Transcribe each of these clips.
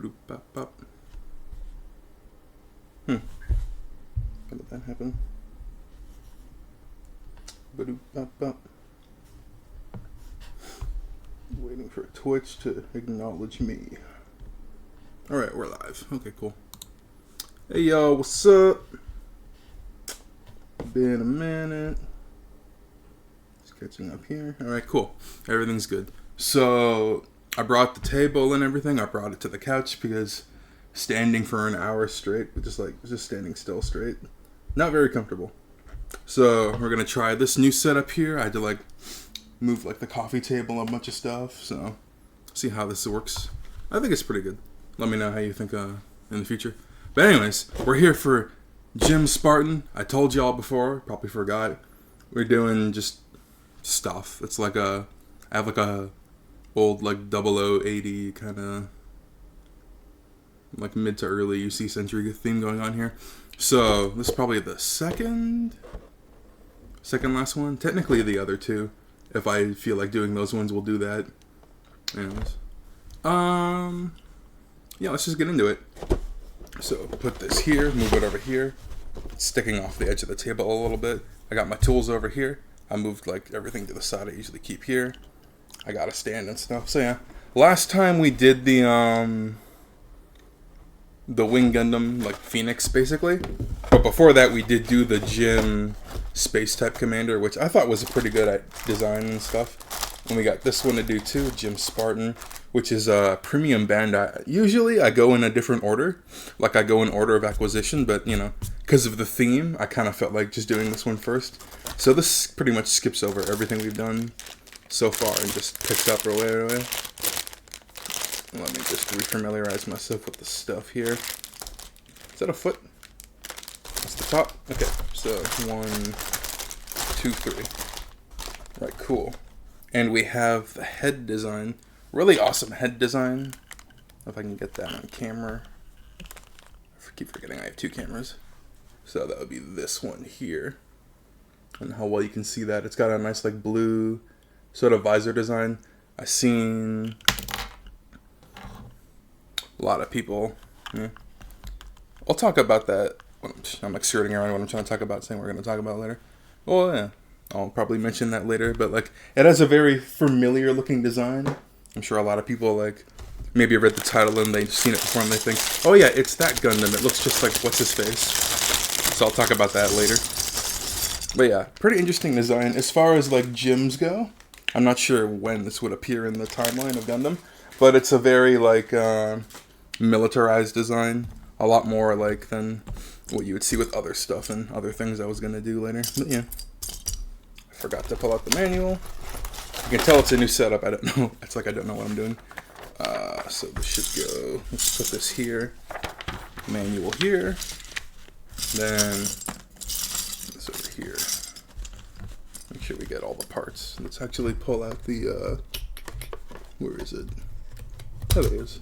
Ba-doop-bop-bop. How did that happen? Ba-doop-bop-bop. Waiting for Twitch to acknowledge me. Alright, we're live. Okay, cool. Hey y'all, what's up? Been a minute. Just catching up here. Alright, cool. Everything's good. So, I brought the table and everything. I brought it to the couch because standing for an hour straight, just standing still straight, not very comfortable. So, we're gonna try this new setup here. I had to move the coffee table and a bunch of stuff, so see how this works. I think it's pretty good. Let me know how you think in the future. But anyways, we're here for Gym Spartan. I told y'all before, probably forgot. We're doing just stuff. It's I have a old 0080 kind of mid to early UC century theme going on here. So this is probably the second last one. Technically the other two. If I feel like doing those ones, we'll do that. Anyways. Yeah, let's just get into it. So, put this here, move it over here. It's sticking off the edge of the table a little bit. I got my tools over here. I moved everything to the side I usually keep here. I got a stand and stuff. So yeah, last time we did the Wing Gundam, Phoenix, basically. But before that, we did do the Gym Space Type Commander, which I thought was pretty good at design and stuff. And we got this one to do too, Gym Spartan, which is a premium Bandai. Usually I go in a different order, I go in order of acquisition, but because of the theme, I kind of felt like just doing this one first. So this pretty much skips over everything we've done so far and just picks up right away. Let me just refamiliarize myself with the stuff here. Is that a foot? That's the top? Okay, so 1, 2, 3. Right, cool. And we have the head design. Really awesome head design. If I can get that on camera. I keep forgetting I have 2 cameras. So that would be this one here. And how well you can see that. It's got a nice blue sort of visor design. I've seen a lot of people. Yeah. I'll talk about that. I'm skirting around what I'm trying to talk about, saying we're going to talk about later. Well, yeah. I'll probably mention that later, but it has a very familiar looking design. I'm sure a lot of people maybe read the title and they've seen it before and they think, oh yeah, it's that Gundam. It looks just like what's his face. So I'll talk about that later. But yeah, pretty interesting design. As far as gyms go, I'm not sure when this would appear in the timeline of Gundam, but it's a very militarized design. A lot more than what you would see with other stuff and other things I was gonna do later. But yeah. Forgot to pull out the manual. You can tell it's a new setup. I don't know. It's I don't know what I'm doing. So this should go. Let's put this here. Manual here. Then this over here. Make sure we get all the parts. Let's actually pull out the. Where is it? Oh, there it is.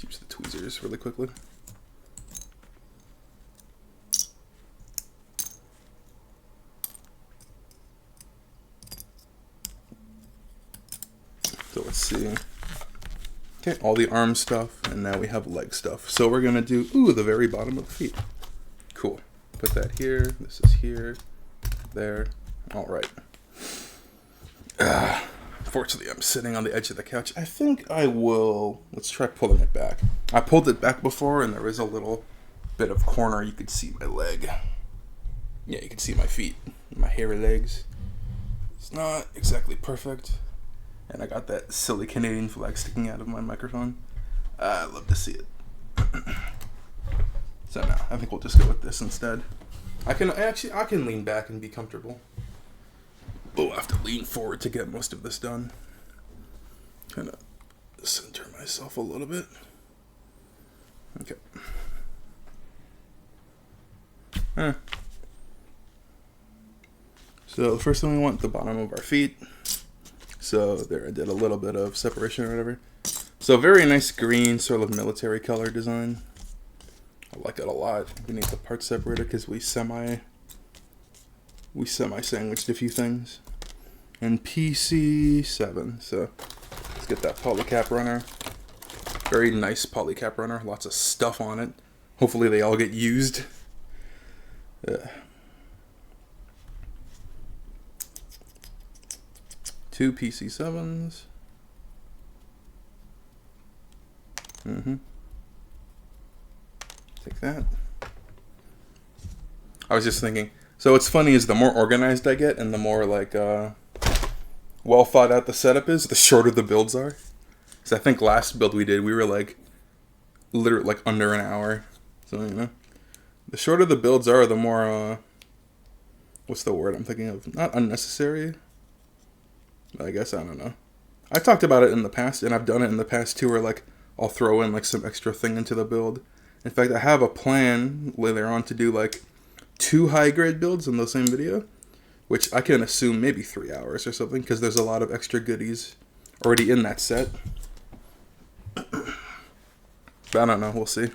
Use the tweezers really quickly. So let's see. Okay, all the arm stuff, and now we have leg stuff. So we're gonna do, the very bottom of the feet. Cool. Put that here, this is here, there. All right. Fortunately, I'm sitting on the edge of the couch. I think I will, let's try pulling it back. I pulled it back before, and there is a little bit of corner. You could see my leg. Yeah, you can see my feet, my hairy legs. It's not exactly perfect. And I got that silly Canadian flag sticking out of my microphone. I love to see it. So now, I think we'll just go with this instead. I can lean back and be comfortable. Oh, I have to lean forward to get most of this done. Kind of center myself a little bit. Okay. So the first thing we want, the bottom of our feet. So there, I did a little bit of separation or whatever. So very nice green, sort of military color design. I like it a lot. Beneath the part separator because we semi-sandwiched a few things. And PC7, so get that polycap runner. Very nice polycap runner. Lots of stuff on it. Hopefully they all get used. Two PC7s. Take that. I was just thinking, so what's funny is the more organized I get and the more like well thought out the setup is, the shorter the builds are. So I think last build we did, we were like literally like under an hour. So, you know, the shorter the builds are, the more what's the word I'm thinking of? Not unnecessary. I guess, I don't know. I talked about it in the past, and I've done it in the past too, where like I'll throw in like some extra thing into the build. In fact, I have a plan later on to do like 2 high grade builds in the same video, which I can assume maybe 3 hours or something, because there's a lot of extra goodies already in that set. But I don't know, we'll see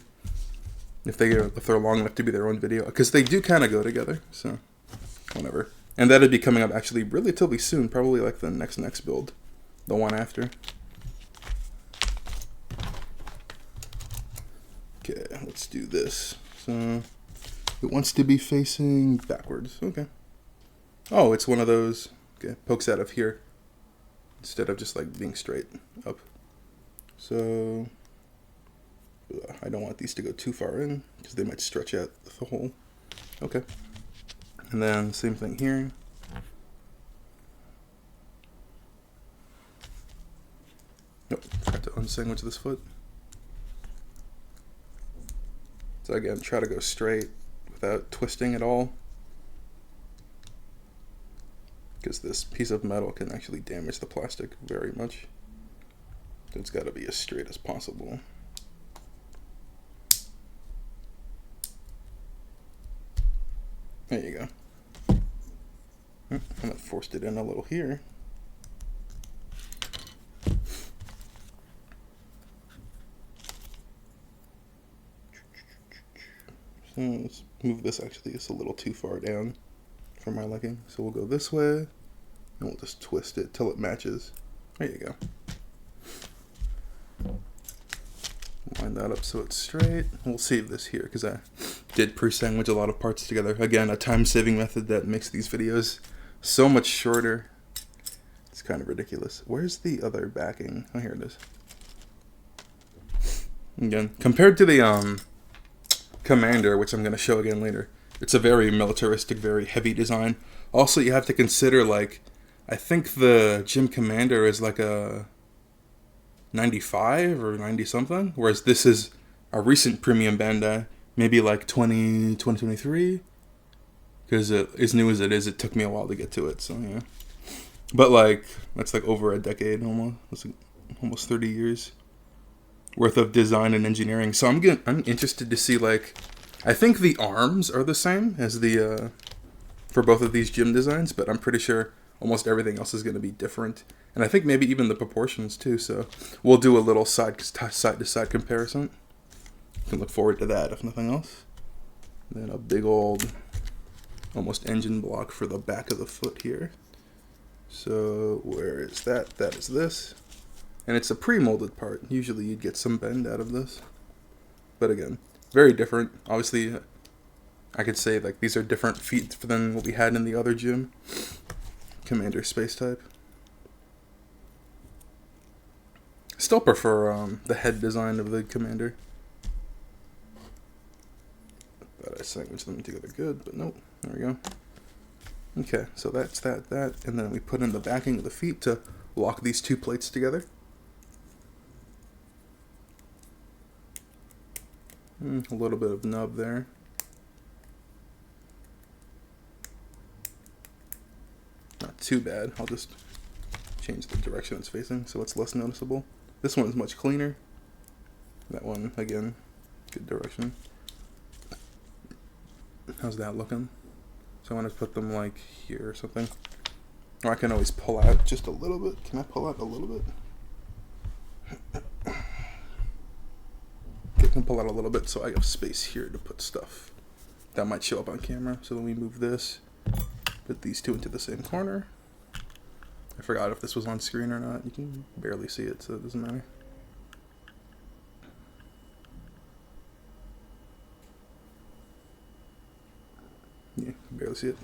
if they're long enough to be their own video, because they do kind of go together, so whatever. And that'll be coming up actually relatively soon, probably like the next build, the one after. Okay, let's do this. So it wants to be facing backwards. Okay. Oh, it's one of those. Okay, pokes out of here instead of just like being straight up. So I don't want these to go too far in because they might stretch out the hole. Okay. And then same thing here. Nope, forgot to unsandwich this foot. So again, try to go straight without twisting at all, because this piece of metal can actually damage the plastic very much. So it's got to be as straight as possible. There you go. And I forced it in a little here. So let's move this, actually it's a little too far down for my liking. So we'll go this way, and we'll just twist it till it matches. There you go. Line that up so it's straight. We'll save this here because I did pre-sandwich a lot of parts together. Again, a time-saving method that makes these videos so much shorter. It's kind of ridiculous. Where's the other backing? Oh, here it is. Again, compared to the Commander, which I'm going to show again later, it's a very militaristic, very heavy design. Also, you have to consider, like, I think the Gym Commander is like a 95 or 90 something, whereas this is a recent premium Bandai, maybe like 2023, because as new as it is, it took me a while to get to it, so yeah. But like, that's like over a decade almost. That's like almost 30 years worth of design and engineering. So I'm interested to see, like, I think the arms are the same as the for both of these gym designs, but I'm pretty sure almost everything else is going to be different, and I think maybe even the proportions too. So we'll do a little side to side comparison. You can look forward to that if nothing else. And then a big old almost engine block for the back of the foot here. So where is that? That is this. And it's a pre-molded part. Usually you'd get some bend out of this. But again, very different. Obviously, I could say like these are different feet than what we had in the other gym. Commander space type. Still prefer the head design of the Commander. Thought I sandwiched them together good, but nope. There we go. Okay, so that's that, and then we put in the backing of the feet to lock these two plates together. A little bit of nub there. Not too bad. I'll just change the direction it's facing so it's less noticeable. This one is much cleaner. That one, again, good direction. How's that looking? So I want to put them like here or something. Or I can always pull out just a little bit. Can I pull out a little bit? I can pull out a little bit so I have space here to put stuff. That might show up on camera. So then we move this, put these two into the same corner. I forgot if this was on screen or not. You can barely see it, so it doesn't matter. Yeah, you can barely see it.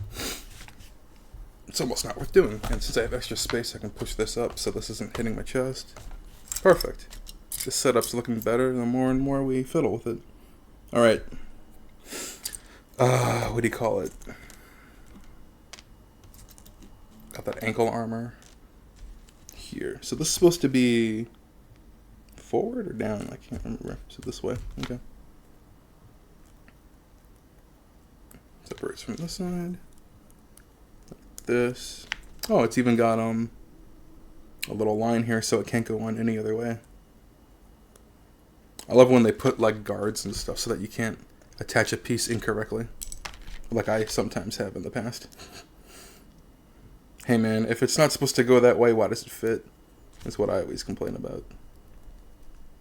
It's almost not worth doing. And since I have extra space, I can push this up so this isn't hitting my chest. Perfect. This setup's looking better the more and more we fiddle with it. Alright. What do you call it? Got that ankle armor here. So this is supposed to be forward or down? I can't remember. So this way. Okay. Separates from this side. Like this. Oh, it's even got a little line here so it can't go on any other way. I love when they put like guards and stuff so that you can't attach a piece incorrectly, like I sometimes have in the past. Hey man, if it's not supposed to go that way, why does it fit? That's what I always complain about.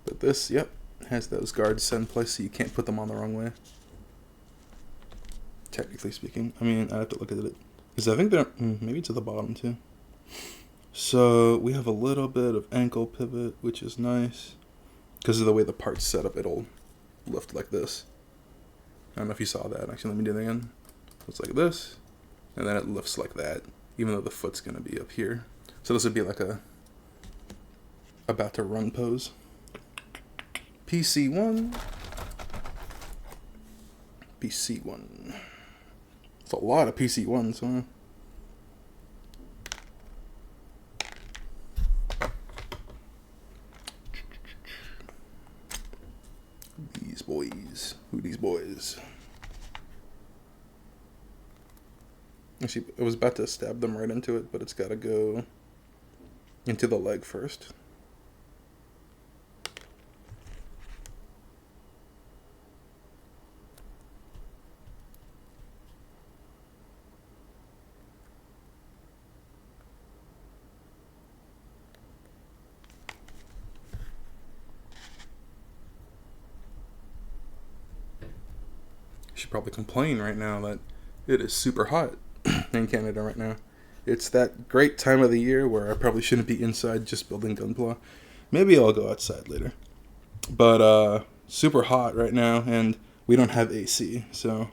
But this, yep, has those guards set in place so you can't put them on the wrong way. Technically speaking. I mean, I have to look at it. Because I think they're, maybe to the bottom too. So we have a little bit of ankle pivot, which is nice. Because of the way the part's set up, it'll lift like this. I don't know if you saw that. Actually, let me do it again. It's like this. And then it lifts like that. Even though the foot's going to be up here. So this would be like a about to run pose. PC1. PC1. It's a lot of PC1s, huh? These boys. Who these boys? Actually, I was about to stab them right into it, but it's got to go into the leg first. Should probably complain right now that it is super hot in Canada right now. It's that great time of the year where I probably shouldn't be inside just building Gunpla. Maybe I'll go outside later. But super hot right now, and we don't have AC, so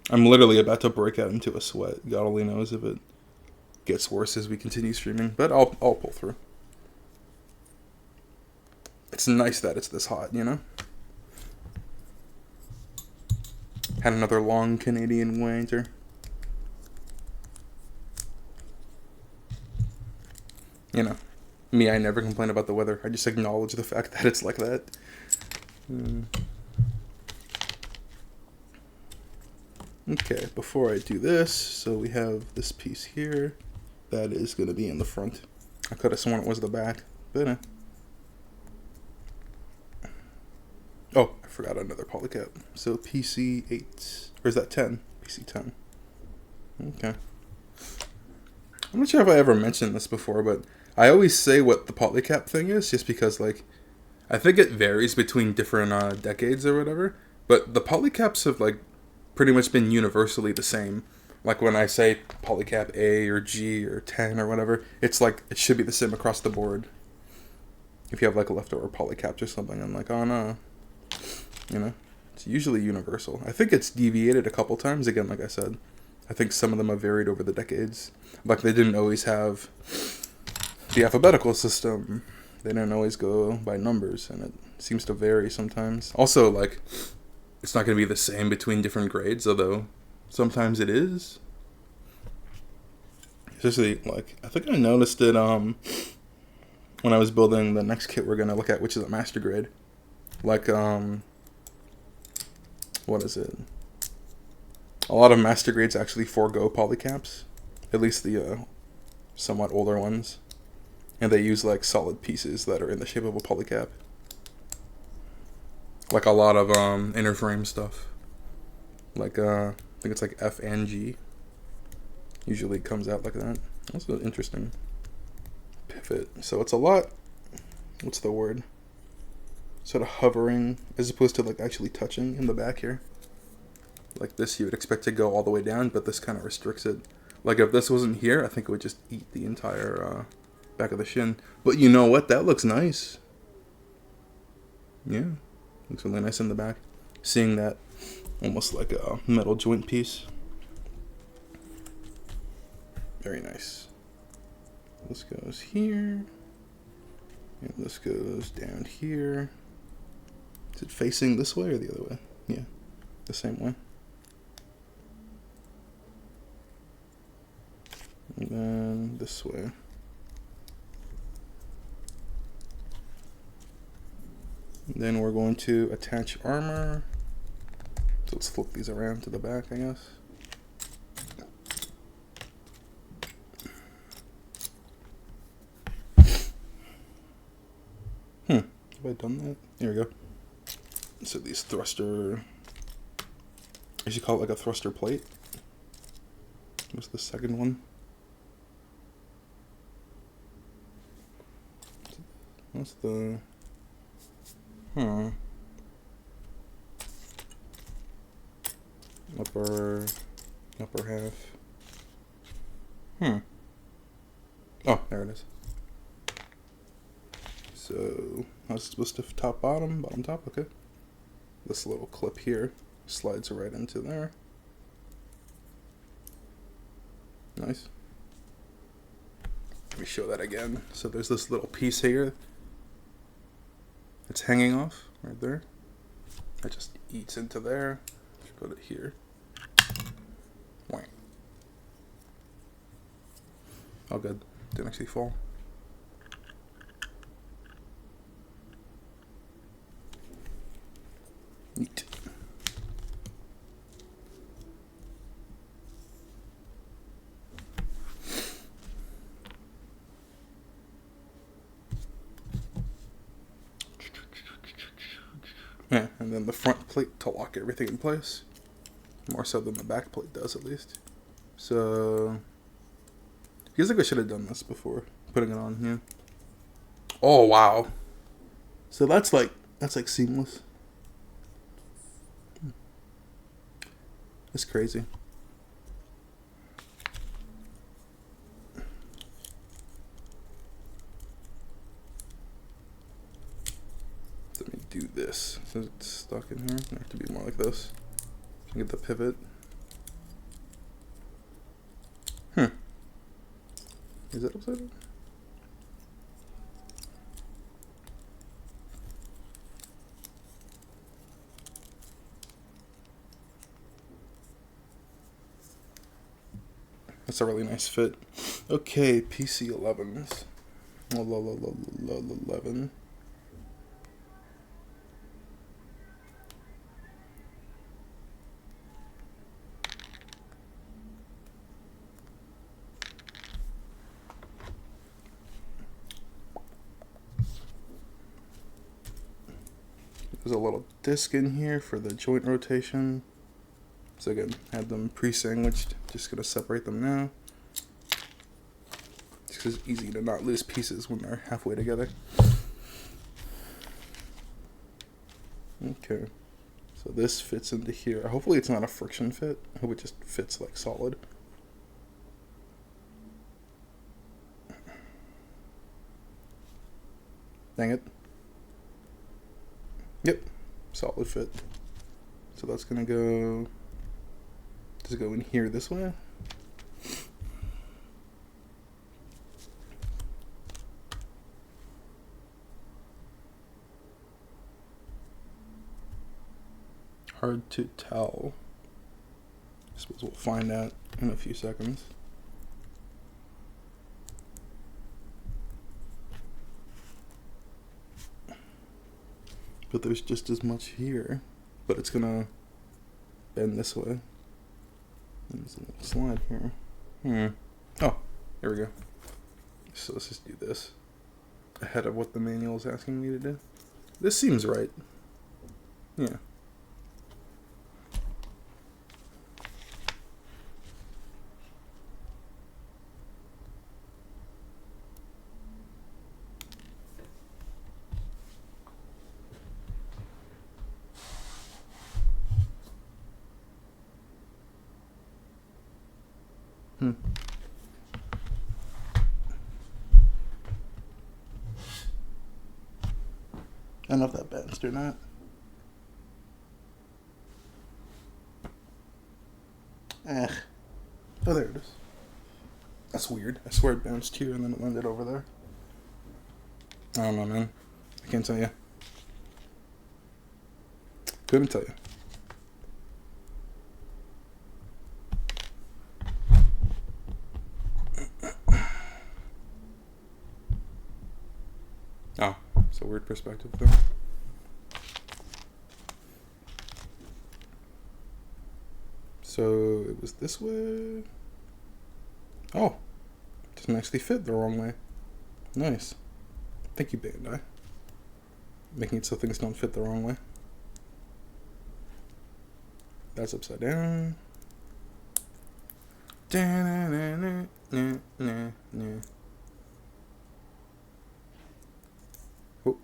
I'm literally about to break out into a sweat. God only knows if it gets worse as we continue streaming, but I'll pull through. It's nice that it's this hot, you know? Had another long Canadian winter. You know, me, I never complain about the weather. I just acknowledge the fact that it's like that. Okay, before I do this, so we have this piece here. That is going to be in the front. I could have sworn it was the back, but oh, I forgot another polycap. So PC8, or is that 10? PC10. Okay. I'm not sure if I ever mentioned this before, but I always say what the polycap thing is, just because, like, I think it varies between different decades or whatever, but the polycaps have, like, pretty much been universally the same. Like, when I say polycap A or G or 10 or whatever, it's like, it should be the same across the board. If you have, like, leftover polycaps or something, I'm like, oh no. You know? It's usually universal. I think it's deviated a couple times, again, like I said. I think some of them have varied over the decades. Like, they didn't always have the alphabetical system. They didn't always go by numbers, and it seems to vary sometimes. Also, like, it's not going to be the same between different grades, although sometimes it is. Especially, like, I think I noticed it when I was building the next kit we're going to look at, which is a master grade. Like, what is it? A lot of master grades actually forego polycaps. At least the somewhat older ones. And they use, like, solid pieces that are in the shape of a polycap. Like a lot of inner frame stuff. Like, I think it's like F and G. Usually it comes out like that. That's interesting. Pivot. So it's a lot, what's the word? Sort of hovering, as opposed to, like, actually touching in the back here. Like this, you would expect to go all the way down, but this kind of restricts it. Like if this wasn't here, I think it would just eat the entire back of the shin. But you know what? That looks nice. Yeah, looks really nice in the back. Seeing that almost like a metal joint piece. Very nice. This goes here. And this goes down here. Is it facing this way or the other way? Yeah, the same way. And then this way. And then we're going to attach armor. So let's flip these around to the back, I guess. Have I done that? Here we go. So these thruster, I should call it like a thruster plate. What's the second one? What's the, upper half. Oh, there it is. So, how's it supposed to top, bottom, top? Okay. This little clip here slides right into there. Nice. Let me show that again. So there's this little piece here. It's hanging off right there. It just eats into there. Put it here. Whang. Oh, good. Didn't actually fall. Neat. Yeah, and then the front plate to lock everything in place. More so than the back plate does, at least. So, feels like I should have done this before putting it on. Yeah. Oh wow. So that's like seamless. That's crazy. Let me do this. So it's stuck in here. I have to be more like this. Get the pivot. Is it upside down? That's a really nice fit. Okay, PC 11s. 11. There's a little disc in here for the joint rotation. So again, had them pre-sandwiched. Just gonna separate them now. It's just easy to not lose pieces when they're halfway together. Okay, so this fits into here. Hopefully it's not a friction fit. I hope it just fits like solid. Dang it. Yep, solid fit. So that's gonna go, does it go in here this way? Hard to tell. I suppose we'll find out in a few seconds. But there's just as much here, but it's gonna bend this way. And there's a little slide here. Oh, here we go. So let's just do this ahead of what the manual is asking me to do. This seems right. Yeah. I don't know if that bounced or not. Oh, there it is. That's weird. I swear it bounced here and then it landed over there. I don't know, man. I can't tell you. Couldn't tell you. Oh, it's a weird perspective though. So it was this way. Oh, it doesn't actually fit the wrong way. Nice. Thank you, Bandai. Making it so things don't fit the wrong way. That's upside down. Oh.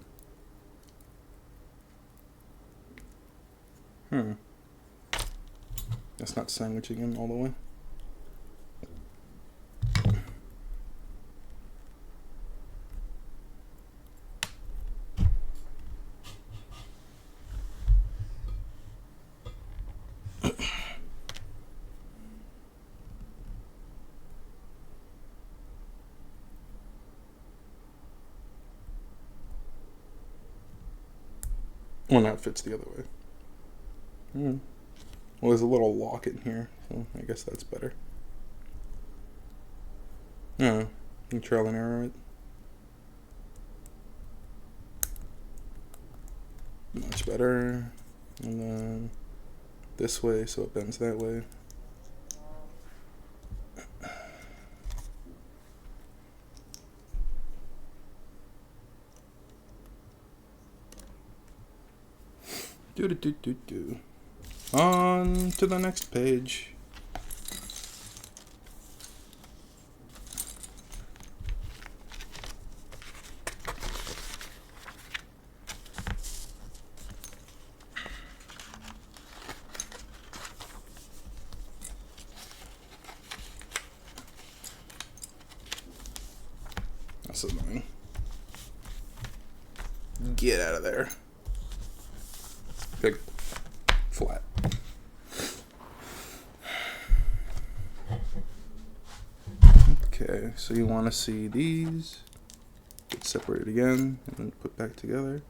That's not sandwiching in all the way. Well, now it fits the other way. Well, there's a little lock in here, so I guess that's better. No, you trial and error it. Much better. And then this way, so it bends that way. Do. On to the next page. That's annoying. Get out of there. Big. Flat. Okay, so you want to see these get separated again and then put back together.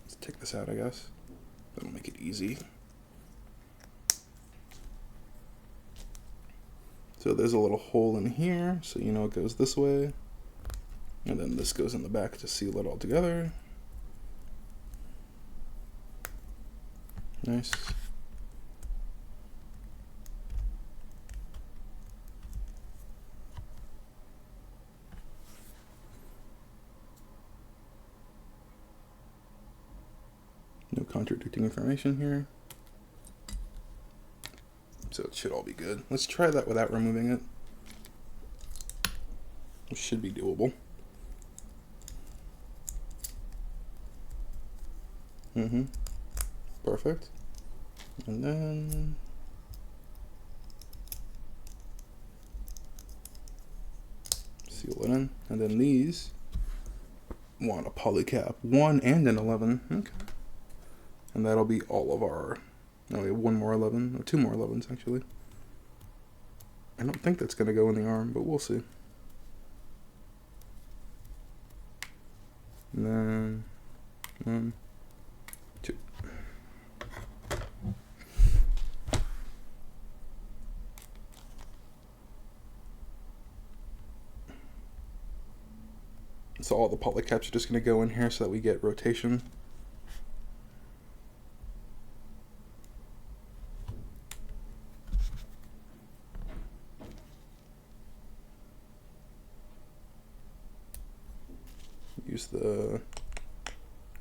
Let's take this out, I guess. That'll make it easy. So there's a little hole in here, so you know it goes this way. And then this goes in the back to seal it all together. Nice. No contradicting information here. So it should all be good. Let's try that without removing it. It should be doable. Perfect. And then seal it in. And then these want a polycap 1 and an 11. Okay. And that'll be all of our. No, we have one more 11, or 2 more 11s actually. I don't think that's going to go in the arm, but we'll see. And then 1, 2. So all the polycaps are just going to go in here so that we get rotation. Use the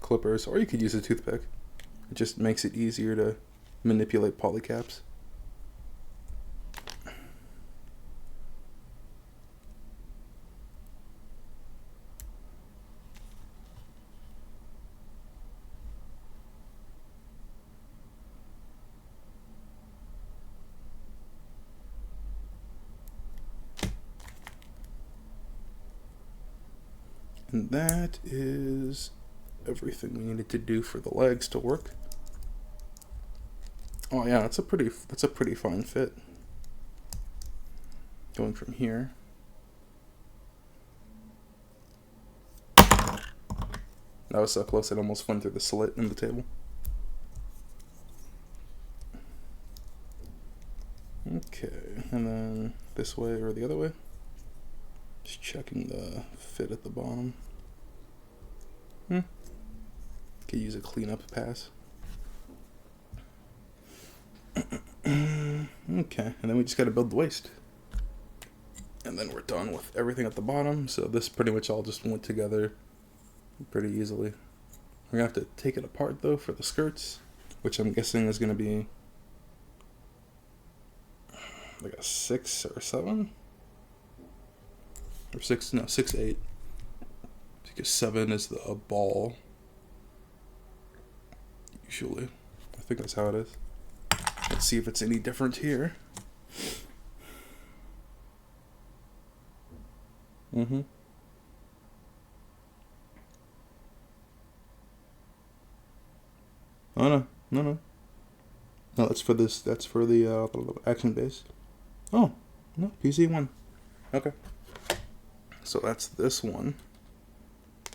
clippers, or you could use a toothpick. It just makes it easier to manipulate polycaps. And that is everything we needed to do for the legs to work. Oh yeah, that's a pretty fine fit. Going from here. That was so close it almost went through the slit in the table. Okay, and then this way or the other way. Just checking the fit at the bottom. Could use a cleanup pass. Okay, and then we just gotta build the waist. And then we're done with everything at the bottom. So this pretty much all just went together pretty easily. We're gonna have to take it apart though for the skirts, which I'm guessing is gonna be like a 6 or 7 or 6, no, 6, 8. Because 7 is the ball. Usually, I think that's how it is. Let's see if it's any different here. Oh no. No, that's for this. That's for the action base. Oh, no, PC1. Okay. So that's this one.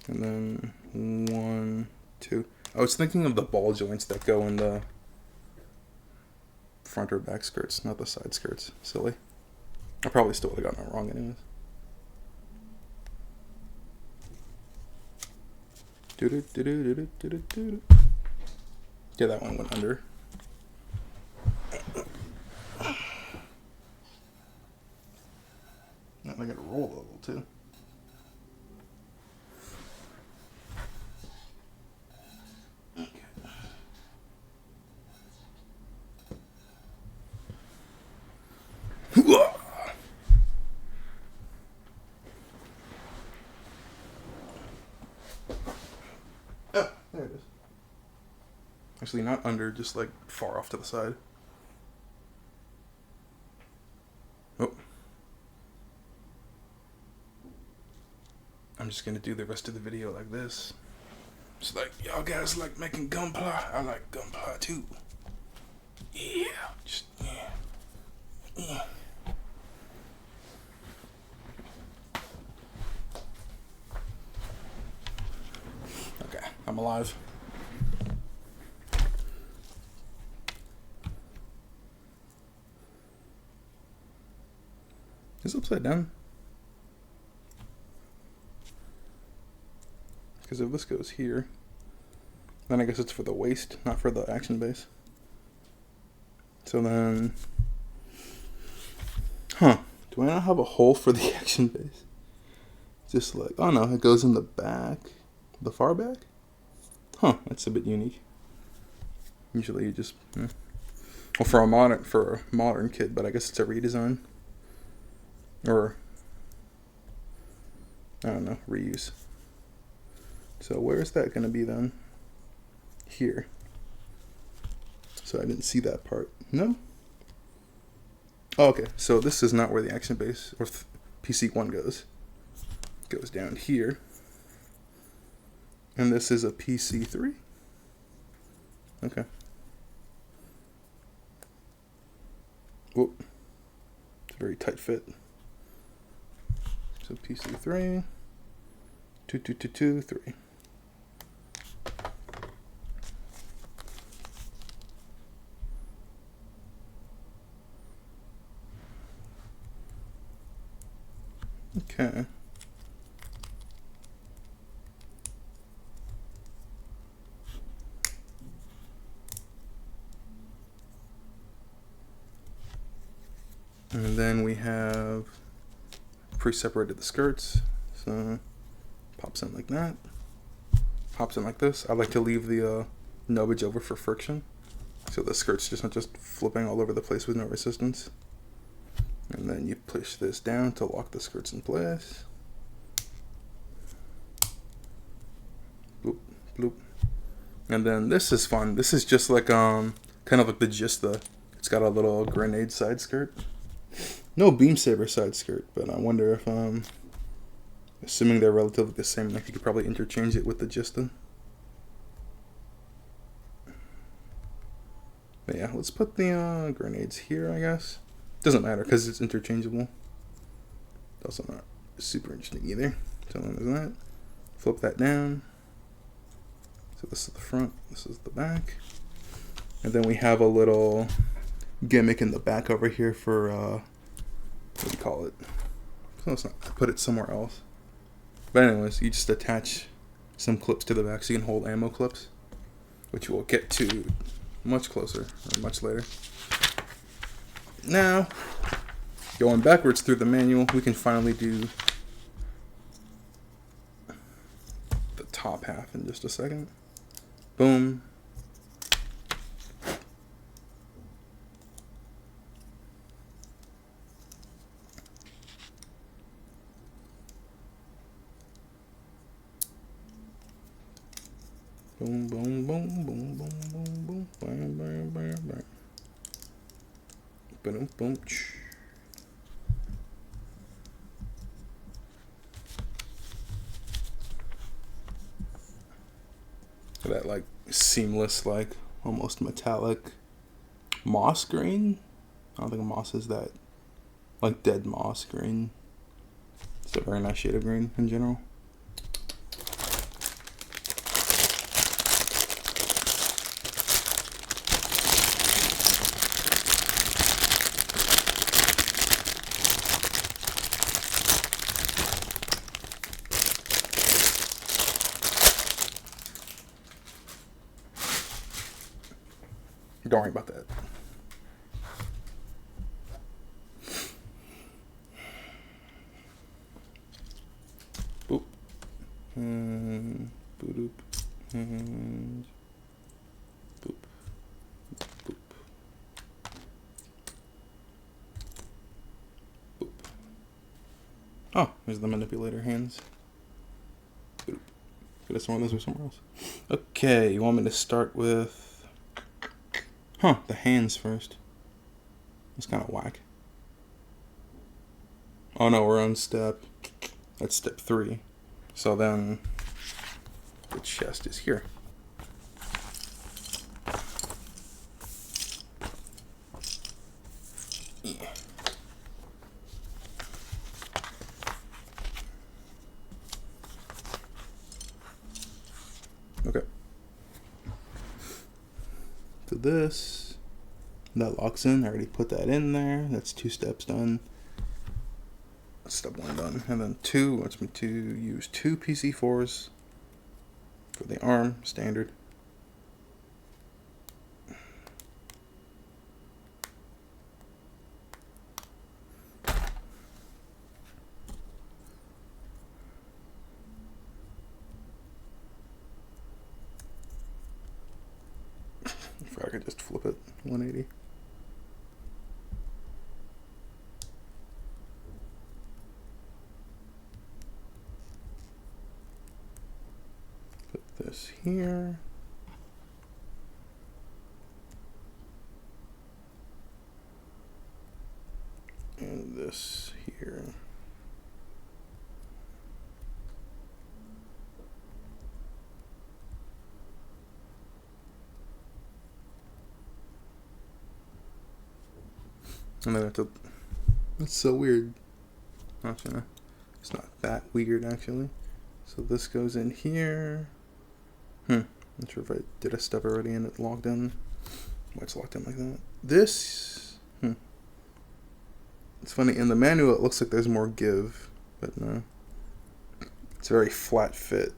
And then 1, 2. I was thinking of the ball joints that go in the front or back skirts, not the side skirts. Silly. I probably still would have gotten it wrong anyways. Yeah, that one went under. Now I gotta roll a little too. Oh, there it is. Actually, not under, just like far off to the side. Oh. I'm just gonna do the rest of the video like this. It's like, y'all guys like making gunpla? I like gunpla too. Yeah. Just, yeah. Yeah. Okay, I'm alive. Is it upside down? Because if this goes here, then I guess it's for the waist, not for the action base. So then, do I not have a hole for the action base? Just like, oh no, it goes in the back, the far back? That's a bit unique. Usually you just, well, for a modern kit, but I guess it's a redesign. Or, I don't know, reuse. So where is that going to be then? Here. So I didn't see that part. No? Oh, okay, so this is not where the action base or PC1 goes. It goes down here. And this is a PC3? Okay. Whoop. It's a very tight fit. So PC3, 2, 2, 2, 2, 3. Okay. And then we have pre-separated the skirts, so pops in like that, pops in like this. I like to leave the nubbage over for friction, so the skirt's just not just flipping all over the place with no resistance. And then you push this down to lock the skirts in place. Bloop, bloop. And then this is fun. This is just like kind of like it's got a little grenade side skirt. No beam saber side skirt, but I wonder if Assuming they're relatively the same, like you could probably interchange it with the Gista. But yeah, let's put the grenades here, I guess. Doesn't matter because it's interchangeable. Also not super interesting either. So then there's that. Flip that down. So this is the front, this is the back. And then we have a little gimmick in the back over here for, what do you call it? So let's not put it somewhere else. But anyways, you just attach some clips to the back so you can hold ammo clips, which we'll get to much closer, or much later. Now, going backwards through the manual, we can finally do the top half in just a second. Boom. Boom, boom, boom, boom, boom, boom, boom, bam, bam, bam, bam. Boom, boom. That like seamless, like almost metallic moss green. I don't think moss is that, like dead moss green. It's a very nice shade of green in general. Don't worry about that. Boop. Boop. And boop. Boop. Boop. Oh, there's the manipulator hands. Boop. Could have sworn those were somewhere else. Okay, you want me to start with... Huh, the hands first. That's kind of whack. Oh no, we're on step... That's step 3. So then... the chest is here. Yeah. Okay. To this, that locks in. I already put that in there. That's 2 steps done. Step 1 done. And then 2 wants me to use 2 PC4s for the arm, standard. If I could just flip it 180. Put this here. And this here. And then that's so weird. Actually, it's not that weird actually. So this goes in here. Not sure if I did a step already and it logged in. Why it's locked in like that. This, it's funny, in the manual it looks like there's more give, but no. It's a very flat fit.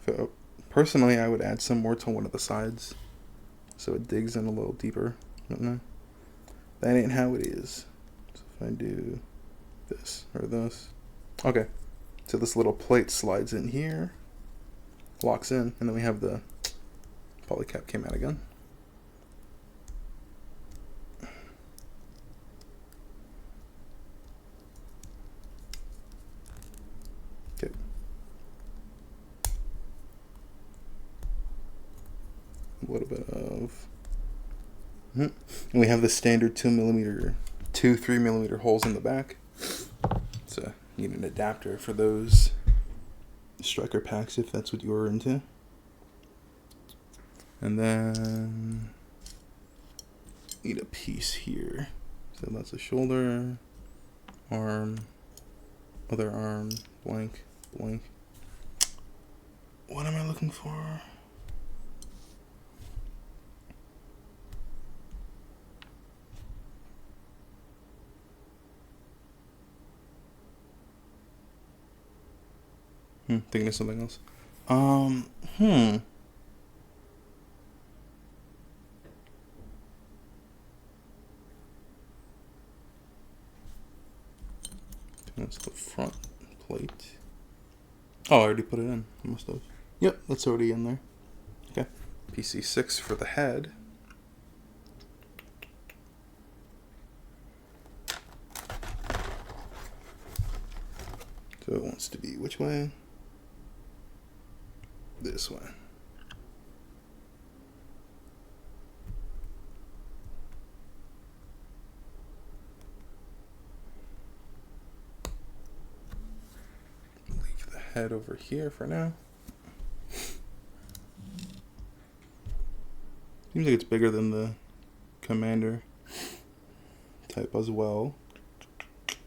So personally I would add some more to one of the sides so it digs in a little deeper. But no. That ain't how it is. So if I do this or this. Okay. So this little plate slides in here. Locks in. And then we have the polycap came out again. Okay. A little bit of... And we have the standard 2mm, 3mm holes in the back. So you need an adapter for those. striker packs if that's what you were into. And then need a piece here. So that's a shoulder, arm, other arm, blank, blank. What am I looking for? Thinking of something else. That's the front plate. Oh, I already put it in. I must have. Yep, that's already in there. Okay. PC6 for the head. So it wants to be which way? This way. Leave the head over here for now. Seems like it's bigger than the Commander type as well.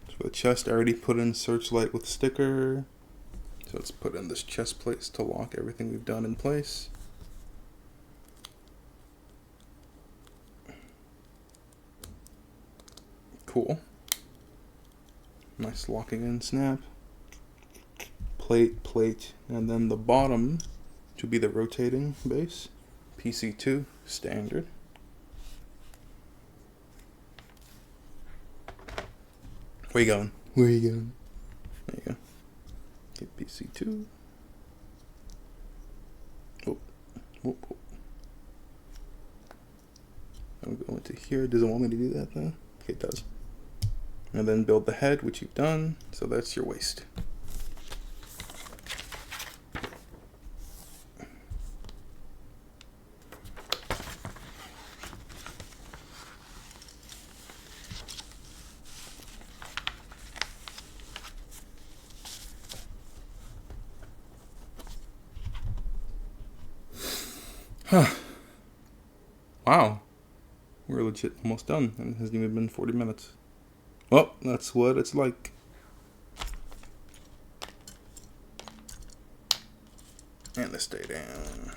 So the chest, I already put in Searchlight with sticker. So let's put in this chest plate to lock everything we've done in place. Cool. Nice locking in snap. Plate, plate, and then the bottom should be the rotating base. PC2, standard. Where you going? Where you going? There you go. Hit PC2. Oh. Oh, oh. I'm going to here. Does it want me to do that though? Okay, it does. And then build the head, which you've done. So that's your waist. Huh. Wow. We're legit almost done, and it hasn't even been 40 minutes. Well, that's what it's like. And the stay down.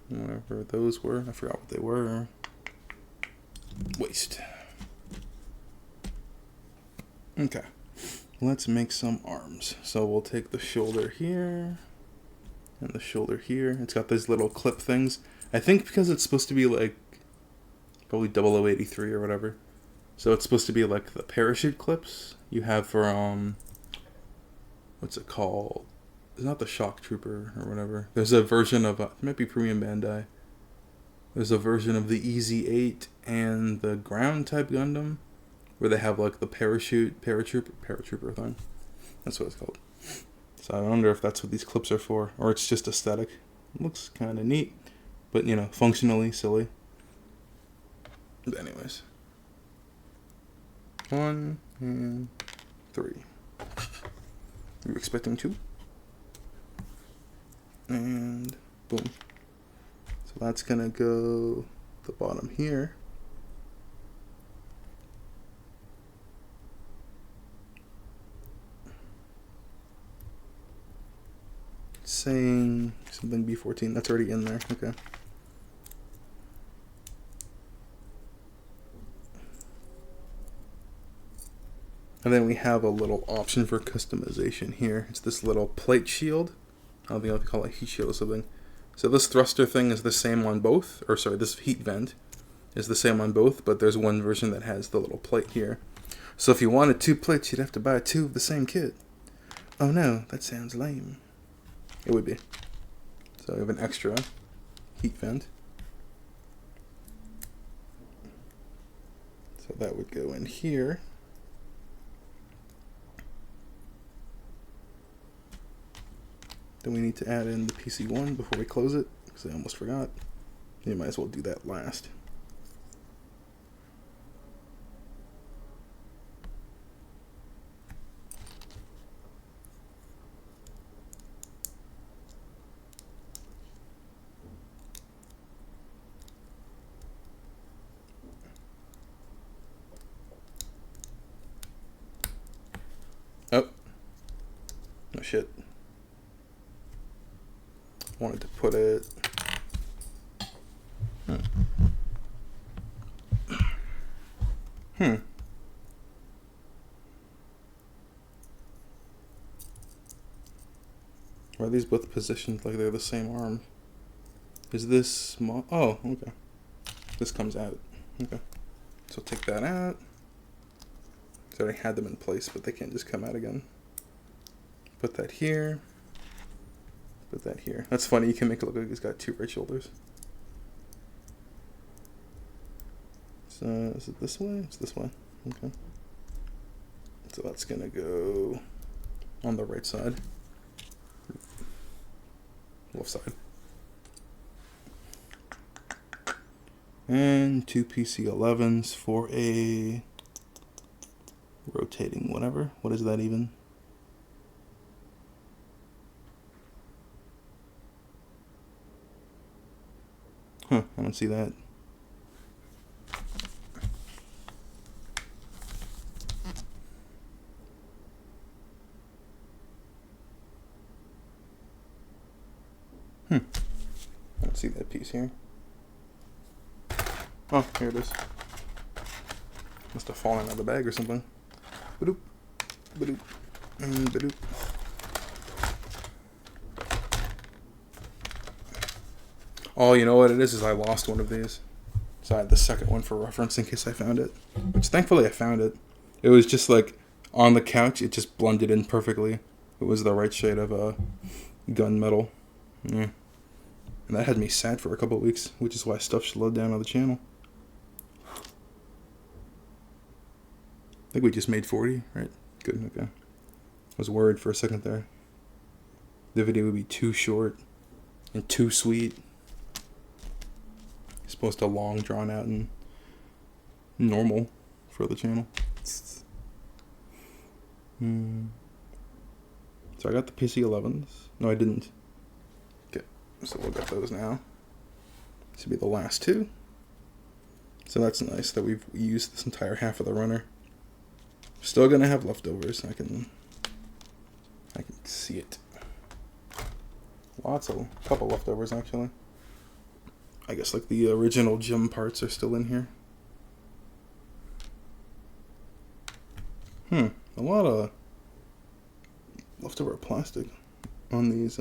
Whatever those were. I forgot what they were. Waist. Okay. Let's make some arms. So we'll take the shoulder here. And the shoulder here. It's got these little clip things. I think because it's supposed to be like probably 0083 or whatever. So it's supposed to be like the parachute clips you have for what's it called? It's not the Shock Trooper or whatever. There's a version of it might be Premium Bandai. There's a version of the Easy 8 and the ground type Gundam where they have like the paratrooper thing. That's what it's called. So I wonder if that's what these clips are for, or it's just aesthetic. It looks kind of neat, but you know, functionally silly. But anyways, 1 and 3. You were expecting 2, and boom. So that's gonna go the bottom here. Saying something B14. That's already in there. Okay. And then we have a little option for customization here. It's this little plate shield. I don't think I'll call it heat shield or something. So this thruster thing is the same on both. Or sorry, this heat vent is the same on both, but there's one version that has the little plate here. So if you wanted 2 plates, you'd have to buy 2 of the same kit. Oh no, that sounds lame. It would be. So we have an extra heat vent. So that would go in here. Then we need to add in the PC1 before we close it, because I almost forgot. You might as well do that last. wanted to put it. Why are these both positioned like they're the same arm? Is this small? Oh, okay. This comes out. Okay. So take that out. So I already had them in place, but they can't just come out again. Put that here. Put that here. That's funny. You can make it look like he's got two right shoulders. So is it this way? It's this way. Okay. So that's gonna go on the right side. Left side. And two PC11s for a rotating whatever. What is that even? Huh, I don't see that. I don't see that piece here. Oh, here it is. Must have fallen out of the bag or something. Ba-doop, ba-doop, and ba-doop. Oh, you know what it is I lost one of these. So I had the second one for reference in case I found it. Which thankfully I found it. It was just like on the couch, it just blended in perfectly. It was the right shade of gunmetal. Yeah. And that had me sad for a couple of weeks, which is why stuff slowed down on the channel. I think we just made 40, right? Good, okay. I was worried for a second there. The video would be too short and too sweet. It's supposed to long, drawn out, and normal for the channel. So I got the PC11s. No, I didn't. Okay, so we'll get those now. This will be the last two. So that's nice that we've used this entire half of the runner. Still gonna have leftovers. I can see it. A couple leftovers actually. I guess like the original gym parts are still in here. A lot of leftover plastic on these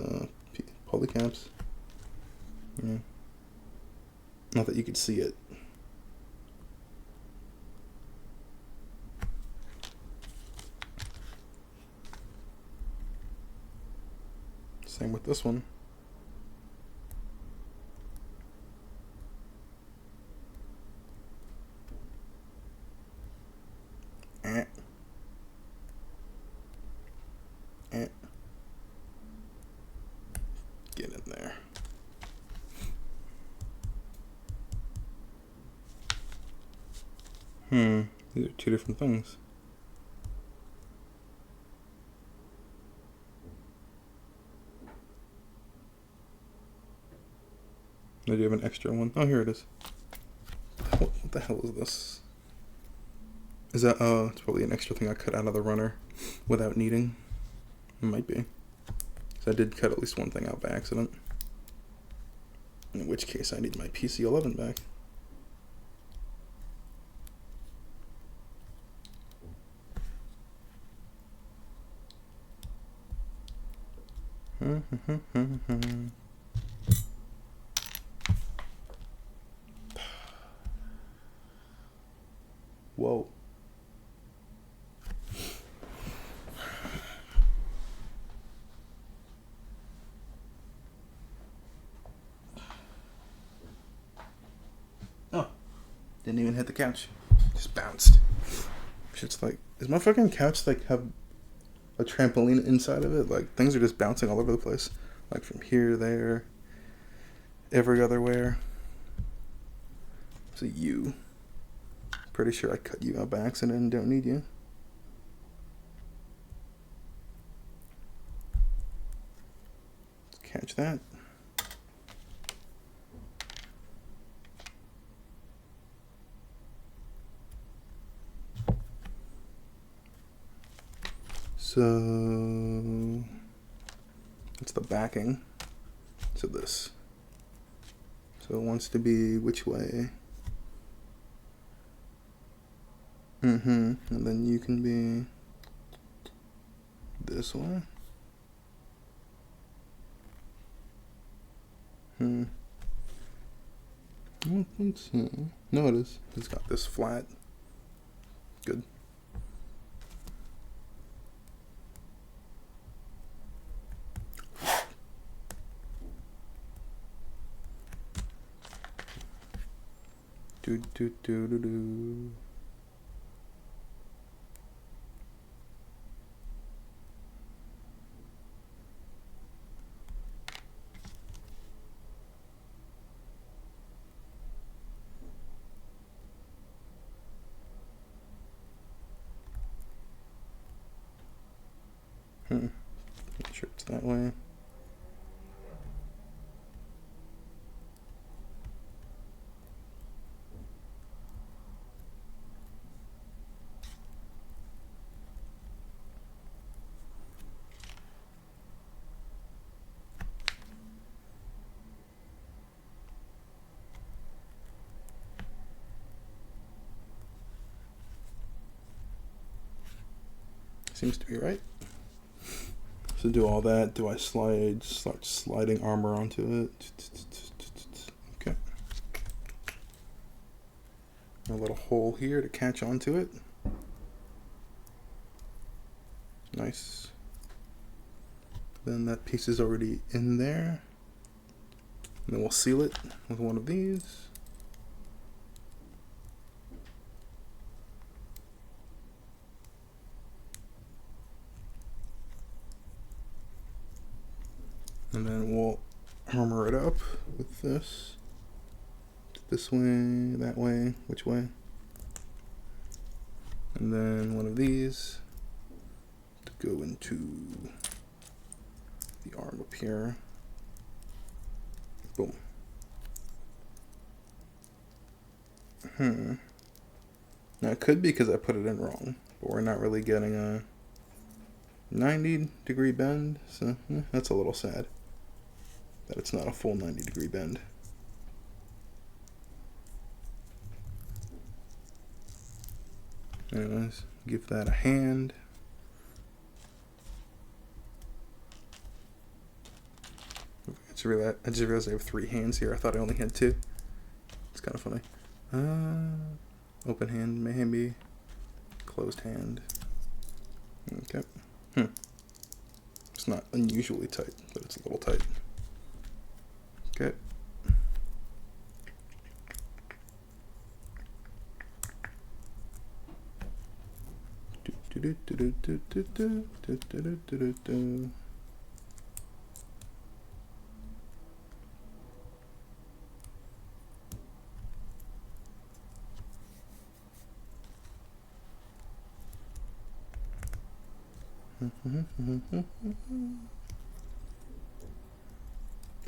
polycaps. Yeah. Not that you could see it. Same with this one. Get in there. These are two different things. I do have an extra one. Oh, here it is. What the hell is this? Is that, it's probably an extra thing I cut out of the runner without needing. It might be. So I did cut at least one thing out by accident. In which case I need my PC11 back. Whoa. Oh, didn't even hit the couch. Just bounced. Shit's like, does my fucking couch like have a trampoline inside of it? Like things are just bouncing all over the place. Like from here, there, every other where. It's a U. Pretty sure I cut you out by accident and don't need you. Let's catch that. So it's the backing. So this. So it wants to be which way? And then you can be this way. I don't think so. No, it is. It's got this flat. Good. Do do do do do. Make sure it's that way. Seems to be right. So do all that. Do I start sliding armor onto it? Okay. A little hole here to catch onto it. Nice. Then that piece is already in there. And then we'll seal it with one of these. And then we'll armor it up with this. This way, that way, which way? And then one of these to go into the arm up here. Boom. Now it could be because I put it in wrong, but we're not really getting a 90-degree bend, so that's a little sad that it's not a full 90-degree bend. Anyways, give that a hand. I just realized I have 3 hands here. I thought I only had 2. It's kind of funny. Open hand, maybe. Closed hand. Okay. It's not unusually tight, but it's a little tight. Okay.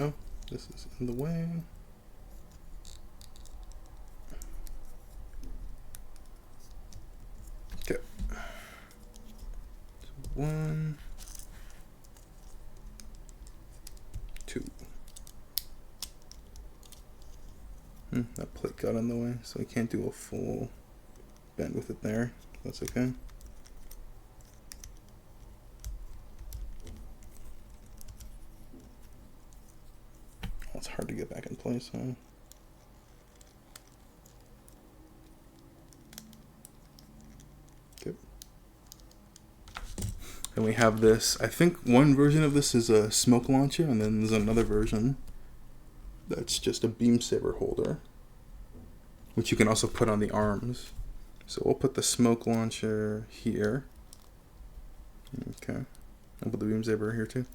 Oh, this is in the way. Okay. So 1, 2. That plate got in the way, so I can't do a full bend with it there. That's okay. It's hard to get back in place, huh? Good. Then we have this. I think one version of this is a smoke launcher, and then there's another version that's just a beam saber holder, which you can also put on the arms. So we'll put the smoke launcher here. Okay. I'll put the beam saber here too.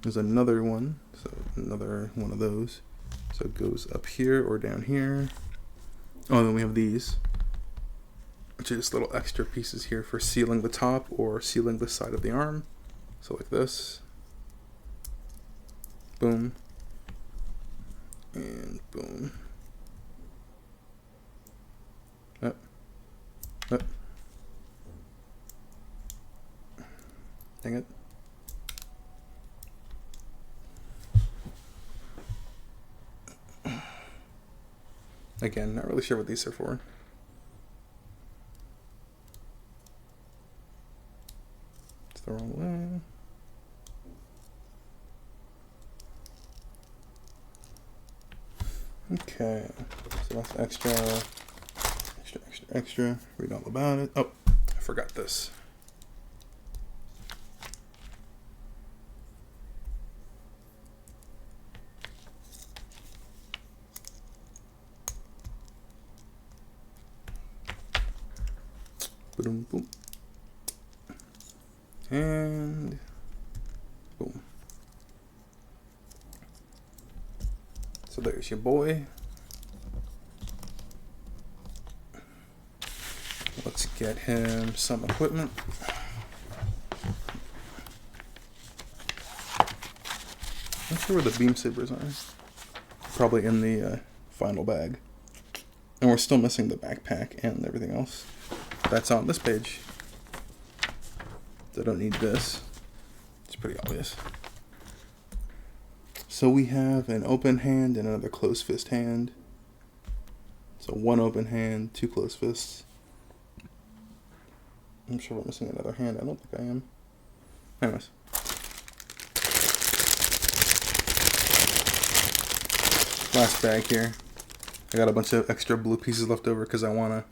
There's another one, so another one of those. So it goes up here or down here. Oh, and then we have these, which are just little extra pieces here for sealing the top or sealing the side of the arm. So like this. Boom. And boom. Up. Up. Dang it. Again, not really sure what these are for. It's the wrong way. Okay, so that's extra. Read all about it. Oh, I forgot this. Boom, boom. And boom. So there's your boy. Let's get him some equipment. Not sure where the beam sabers are. Probably in the final bag. And we're still missing the backpack and everything else. That's on this page. So I don't need this. It's pretty obvious. So we have an open hand and another closed fist hand. So one open hand, two closed fists. I'm sure we're missing another hand. I don't think I am. Anyways. Last bag here. I got a bunch of extra blue pieces left over because I want to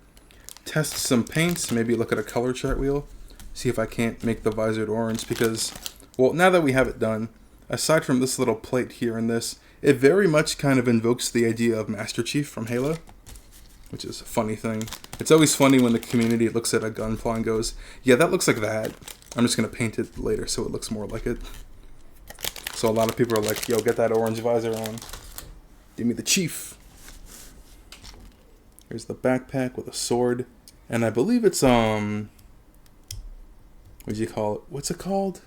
test some paints. Maybe look at a color chart wheel. See if I can't make the visored orange because, well, now that we have it done, aside from this little plate here and this, it very much kind of invokes the idea of Master Chief from Halo. Which is a funny thing. It's always funny when the community looks at a gunpla and goes, yeah, that looks like that. I'm just going to paint it later so it looks more like it. So a lot of people are like, yo, get that orange visor on. Give me the chief. Here's the backpack with a sword. And I believe it's, what do you call it? What's it called?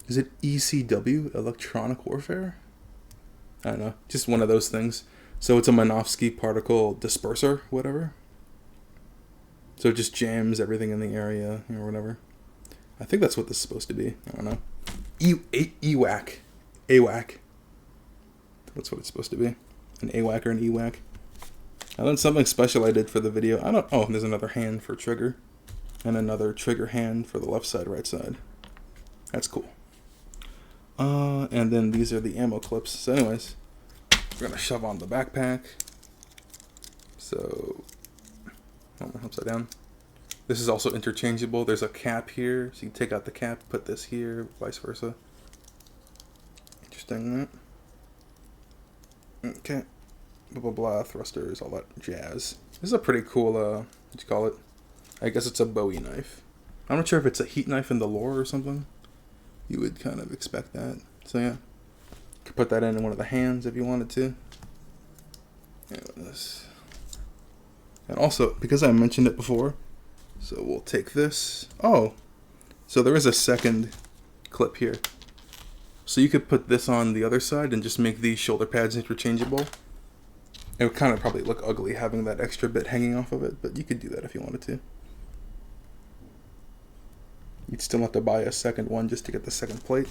Is it ECW, Electronic Warfare? I don't know, just one of those things. So it's a Minovsky particle disperser, whatever. So it just jams everything in the area or whatever. I think that's what this is supposed to be. I don't know. EWAC. AWAC. That's what it's supposed to be. An AWAC or an EWAC. And then something special I did for the video. Oh, there's another hand for trigger. And another trigger hand for the left side, right side. That's cool. And then these are the ammo clips. So anyways, we're gonna shove on the backpack. So, upside down. This is also interchangeable. There's a cap here, so you can take out the cap, put this here, vice versa. Interesting, that. Okay. Blah, blah, blah, thrusters, all that jazz. This is a pretty cool, what do you call it? I guess it's a Bowie knife. I'm not sure if it's a heat knife in the lore or something. You would kind of expect that. So yeah, you could put that in one of the hands if you wanted to. And also, because I mentioned it before, so we'll take this. Oh, so there is a second clip here. So you could put this on the other side and just make these shoulder pads interchangeable. It would kind of probably look ugly having that extra bit hanging off of it, but you could do that if you wanted to. You'd still have to buy a second one just to get the second plate.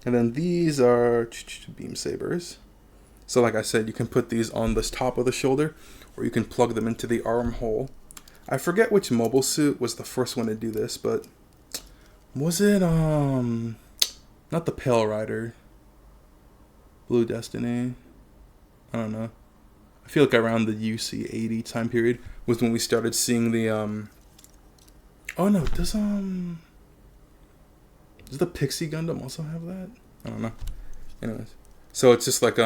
And then these are beam sabers. So like I said, you can put these on the top of the shoulder, or you can plug them into the armhole. I forget which mobile suit was the first one to do this, but was it not the Pale Rider, Blue Destiny? I don't know. I feel like around the UC 80 time period was when we started seeing the oh no, does the Pixie Gundam also have that? I don't know. Anyways, so it's just like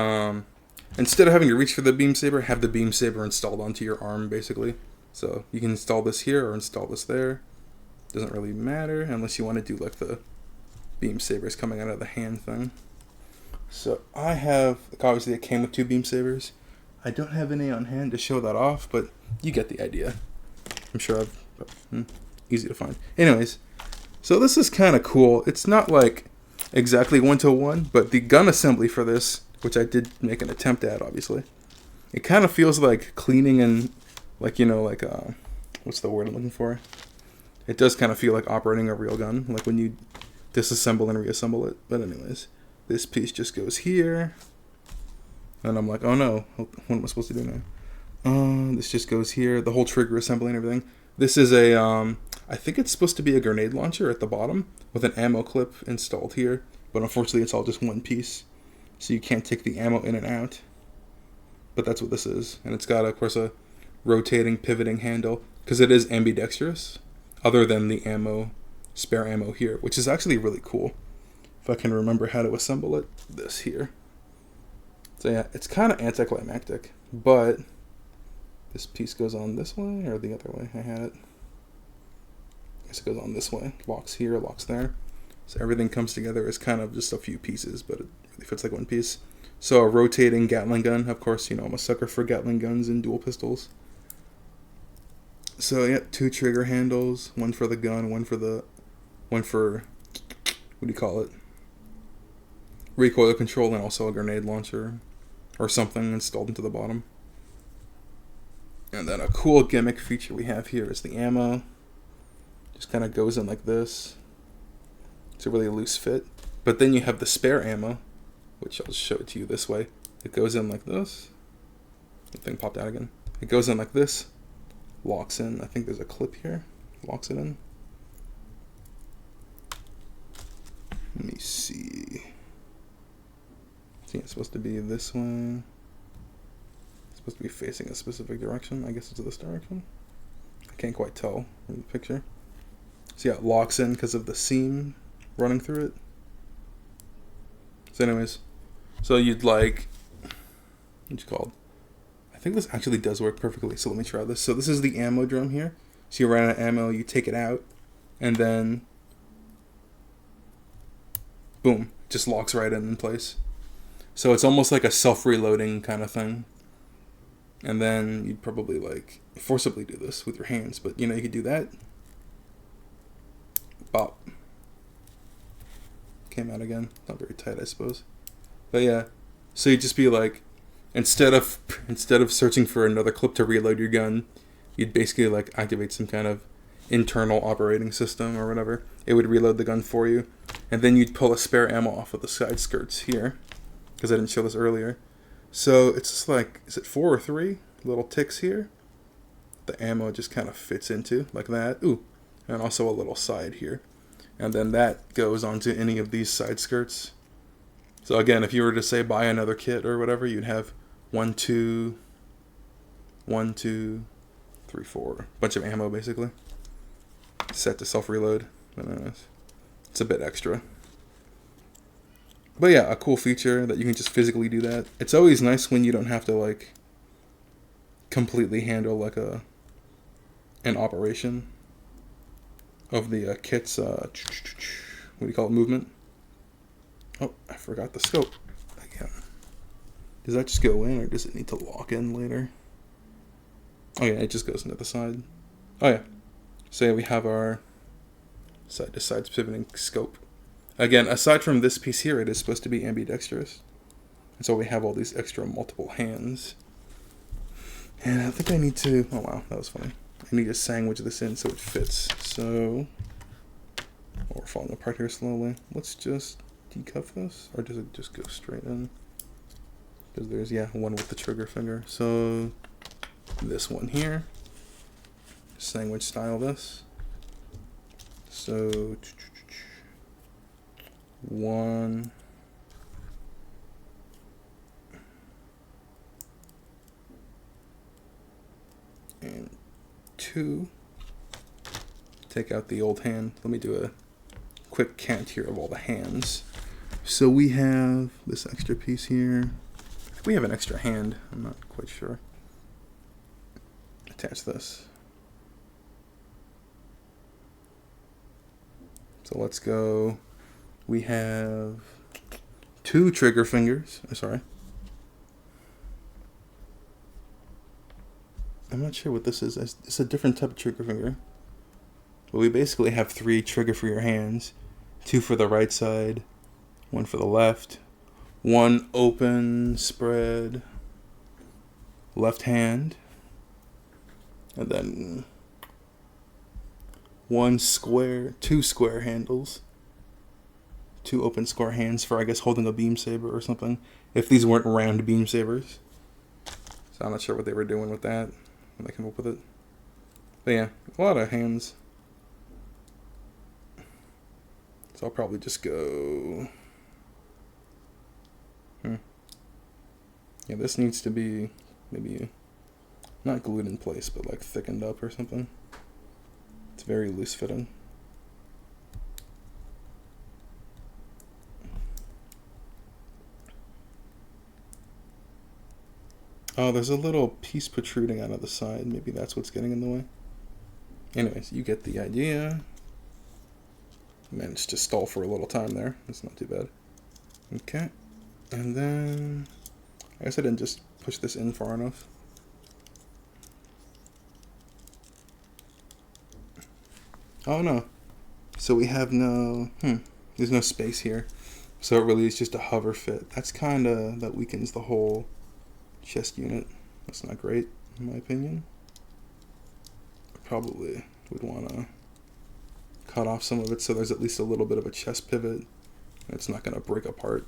instead of having to reach for the beam saber, have the beam saber installed onto your arm basically. So you can install this here or install this there. Doesn't really matter unless you want to do like the beam sabers coming out of the hand thing. So I have, obviously it came with two beam sabers. I don't have any on hand to show that off, but you get the idea. I'm sure easy to find. Anyways, so this is kind of cool. It's not like exactly 1-to-1, but the gun assembly for this, which I did make an attempt at, obviously, it kind of feels like cleaning and like, you know, like what's the word I'm looking for? It does kind of feel like operating a real gun, like when you disassemble and reassemble it. But anyways, this piece just goes here. And I'm like, oh no, what am I supposed to do now? This just goes here, the whole trigger assembly and everything. This is a, I think it's supposed to be a grenade launcher at the bottom with an ammo clip installed here. But unfortunately, it's all just one piece. So you can't take the ammo in and out. But that's what this is. And it's got, of course, a rotating, pivoting handle. Because it is ambidextrous. Other than the ammo, spare ammo here. Which is actually really cool. If I can remember how to assemble it. This here. So yeah, it's kind of anticlimactic. But this piece goes on this way or the other way. I had it. I guess it goes on this way. Locks here, locks there. So everything comes together as kind of just a few pieces, but it really fits like one piece. So a rotating Gatling gun. Of course, you know, I'm a sucker for Gatling guns and dual pistols. So yeah, 2 trigger handles, one for the gun, one for what do you call it? Recoil control, and also a grenade launcher or something installed into the bottom. And then a cool gimmick feature we have here is the ammo. Just kind of goes in like this. It's a really loose fit. But then you have the spare ammo, which I'll show it to you this way. It goes in like this. The thing popped out again. It goes in like this. Locks in. I think there's a clip here. Locks it in. Let me see. See, it's supposed to be this way. It's supposed to be facing a specific direction. I guess it's this direction. I can't quite tell from the picture. So yeah, it locks in because of the seam running through it. So anyways, so you'd like, what's it called? I think this actually does work perfectly, so let me try this. So this is the ammo drum here. So you run out of ammo, you take it out, and then boom, just locks right in place. So it's almost like a self-reloading kind of thing. And then you'd probably like forcibly do this with your hands, but you know, you could do that. Bop. Came out again. Not very tight, I suppose. But yeah, so you'd just be like, instead of searching for another clip to reload your gun, you'd basically like activate some kind of internal operating system or whatever. It would reload the gun for you, and then you'd pull a spare ammo off of the side skirts here, because I didn't show this earlier. So it's just like, is it 4 or 3 little ticks here? The ammo just kind of fits into like that. Ooh, and also a little side here. And then that goes onto any of these side skirts. So again, if you were to say buy another kit or whatever, you'd have 1, 2, 1, 2, 3, 4. Bunch of ammo basically. Set to self-reload. It's a bit extra. But yeah, a cool feature that you can just physically do that. It's always nice when you don't have to like completely handle like an operation of the kit's what do you call it, movement. Oh, I forgot the scope again. Does that just go in, or does it need to lock in later? Oh yeah, it just goes into the side. Oh yeah, so yeah, we have our side to side pivoting scope. Again, aside from this piece here, it is supposed to be ambidextrous. And so we have all these extra multiple hands. And I think I need to, oh wow, that was funny. I need to sandwich this in so it fits. So, oh, we're falling apart here slowly. Let's just decuff this, or does it just go straight in? Because there's, yeah, one with the trigger finger. So, this one here, sandwich style this. So, 1, and 2. Take out the old hand. Let me do a quick count here of all the hands. So we have this extra piece here. We have an extra hand. I'm not quite sure. Attach this. So let's go. We have 2 trigger fingers. Sorry. I'm not sure what this is. It's a different type of trigger finger. But we basically have 3 trigger for your hands. 2 for the right side. 1 for the left. 1 open, spread, left hand. And then two square handles. 2 open square hands for, I guess, holding a beam saber or something. If these weren't round beam sabers. So I'm not sure what they were doing with that when they came up with it. But yeah, a lot of hands. So I'll probably just go... Yeah, this needs to be maybe not glued in place, but like thickened up or something. It's very loose fitting. Oh, there's a little piece protruding out of the side. Maybe that's what's getting in the way. Anyways, you get the idea. Managed to stall for a little time there. That's not too bad. Okay. And then... I guess I didn't just push this in far enough. Oh no. So we have no... There's no space here. So it really is just a hover fit. That's kinda... That weakens the whole chest unit. That's not great, in my opinion. I probably would want to cut off some of it so there's at least a little bit of a chest pivot. It's not going to break apart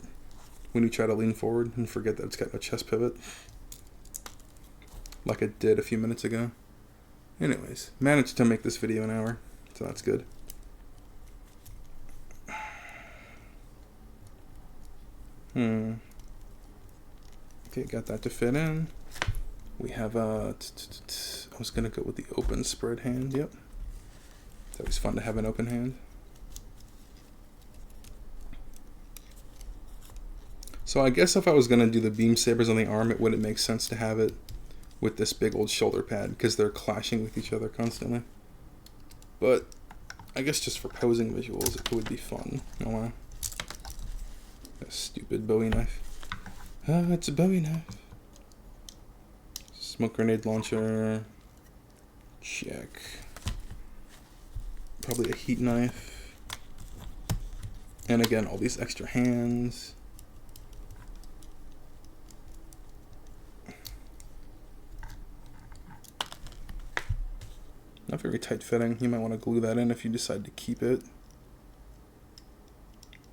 when you try to lean forward and forget that it's got a chest pivot. Like it did a few minutes ago. Anyways, managed to make this video an hour, so that's good. Okay, got that to fit in. We have I was gonna go with the open spread hand. Yep, it's always fun to have an open hand. So I guess if I was gonna do the beam sabers on the arm, it wouldn't make sense to have it with this big old shoulder pad because they're clashing with each other constantly. But I guess just for posing visuals, it would be fun. Oh wow, that stupid Bowie knife. Oh, it's a Bowie knife. Smoke grenade launcher. Check. Probably a heat knife. And again, all these extra hands. Not very tight fitting. You might want to glue that in if you decide to keep it.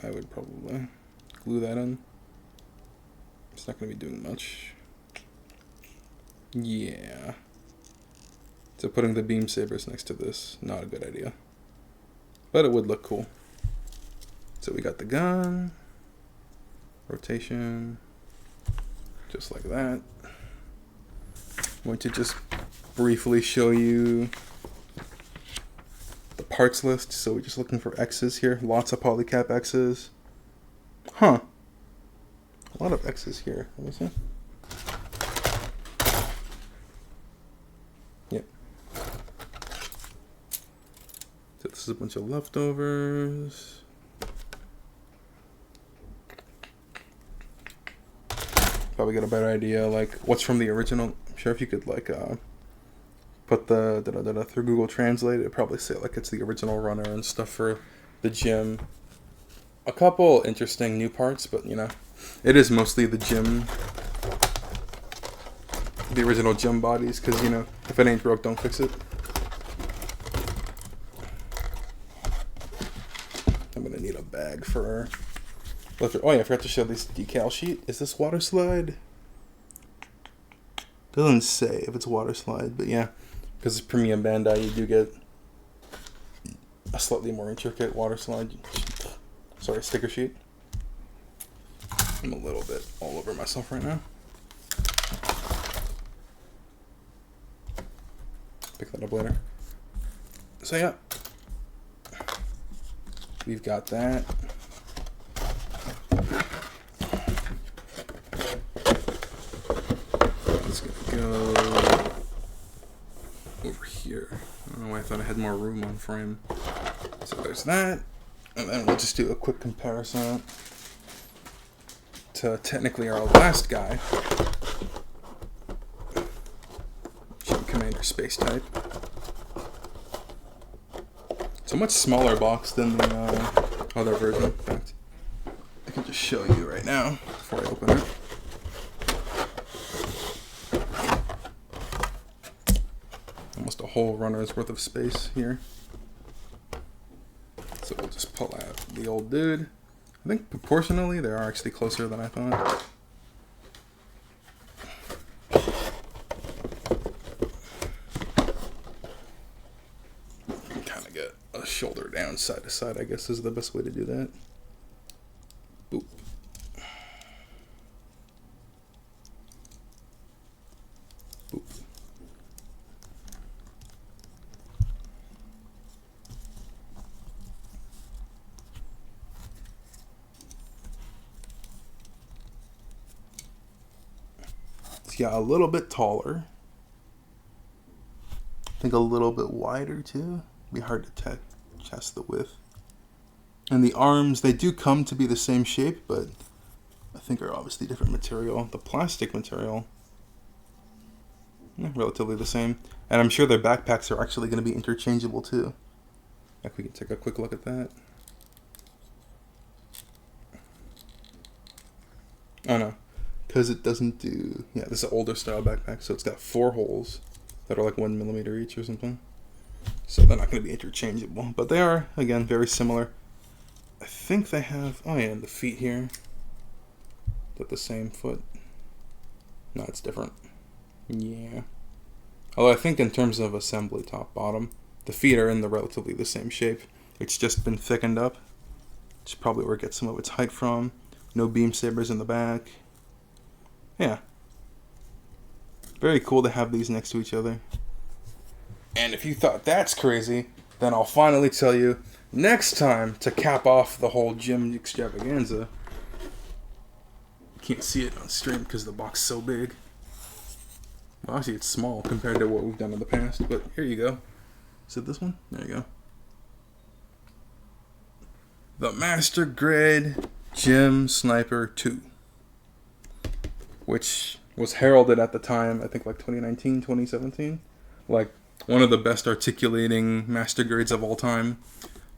I would probably glue that in. It's not going to be doing much. Yeah. So putting the beam sabers next to this, not a good idea. But it would look cool. So we got the gun. Rotation. Just like that. I'm going to just briefly show you the parts list. So we're just looking for X's here. Lots of polycap X's. Huh. A lot of X's here. Let me see. Yep. So this is a bunch of leftovers. Probably get a better idea, like, what's from the original. I'm sure if you could, like, put the through Google Translate, it'd probably say, like, it's the original runner and stuff for the gym. A couple interesting new parts, but, you know, it is mostly the gym, the original gym bodies, because, you know, if it ain't broke, don't fix it. I'm going to need a bag for... Oh yeah, I forgot to show this decal sheet. Is this water slide? Doesn't say if it's water slide, but yeah, because it's premium Bandai, you do get a slightly more intricate water slide. Sorry, sticker sheet. I'm a little bit all over myself right now. Pick that up later. So yeah, we've got that. It's gonna go over here. I don't know why I thought I had more room on frame. So there's that. And then we'll just do a quick comparison to technically our last guy. Gym Commander Space Type. It's a much smaller box than the other version. In fact, I can just show you right now before I open it. Almost a whole runner's worth of space here. pretty old dude. I think proportionally they are actually closer than I thought. Kind of get a shoulder down side to side, I guess is the best way to do that. Boop. Boop. Yeah, a little bit taller. I think a little bit wider too. Be hard to test the width. And the arms, they do come to be the same shape, but I think are obviously different material. The plastic material, relatively the same. And I'm sure their backpacks are actually going to be interchangeable too. Like we can take a quick look at that. Oh no. Because it doesn't do... Yeah, this is an older style backpack, so it's got 4 holes that are like 1 millimeter each or something. So they're not going to be interchangeable. But they are, again, very similar. I think they have... Oh yeah, the feet here. Is that the same foot? No, it's different. Yeah. Although I think in terms of assembly, top, bottom, the feet are in the relatively the same shape. It's just been thickened up. Which is probably where it gets some of its height from. No beam sabers in the back. Yeah. Very cool to have these next to each other. And if you thought that's crazy, then I'll finally tell you next time to cap off the whole gym extravaganza. Can't see it on stream because the box is so big. Well, actually it's small compared to what we've done in the past, but here you go. Is it this one? There you go. The Master Grade Gym Sniper 2. Which was heralded at the time, I think like 2019, 2017. Like one of the best articulating master grades of all time.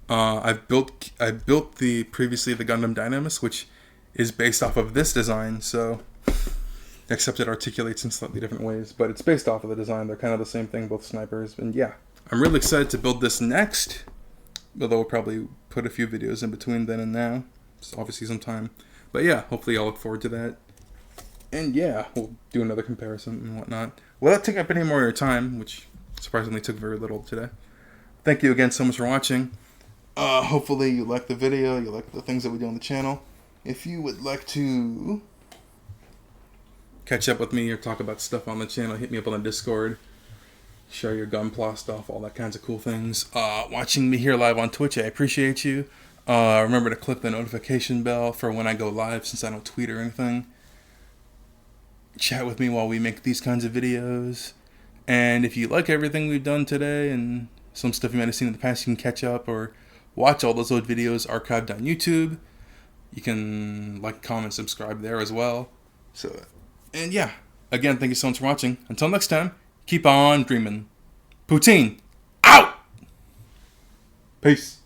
I built previously the Gundam Dynamis, which is based off of this design, so except it articulates in slightly different ways, but it's based off of the design. They're kind of the same thing, both snipers. And yeah, I'm really excited to build this next, although we'll probably put a few videos in between then and now. It's obviously some time. But yeah, hopefully I'll look forward to that. And yeah, we'll do another comparison and whatnot. Without taking up any more of your time, which surprisingly took very little today. Thank you again so much for watching. Hopefully you liked the video, you like the things that we do on the channel. If you would like to catch up with me or talk about stuff on the channel, hit me up on the Discord. Share your gunpla stuff, all that kinds of cool things. Watching me here live on Twitch, I appreciate you. Remember to click the notification bell for when I go live, since I don't tweet or anything. Chat with me while we make these kinds of videos. And if you like everything we've done today and some stuff you might have seen in the past, you can catch up or watch all those old videos archived on YouTube. You can like, comment, subscribe there as well. So, and yeah, again, thank you so much for watching. Until next time, keep on dreaming. Poutine, out! Peace.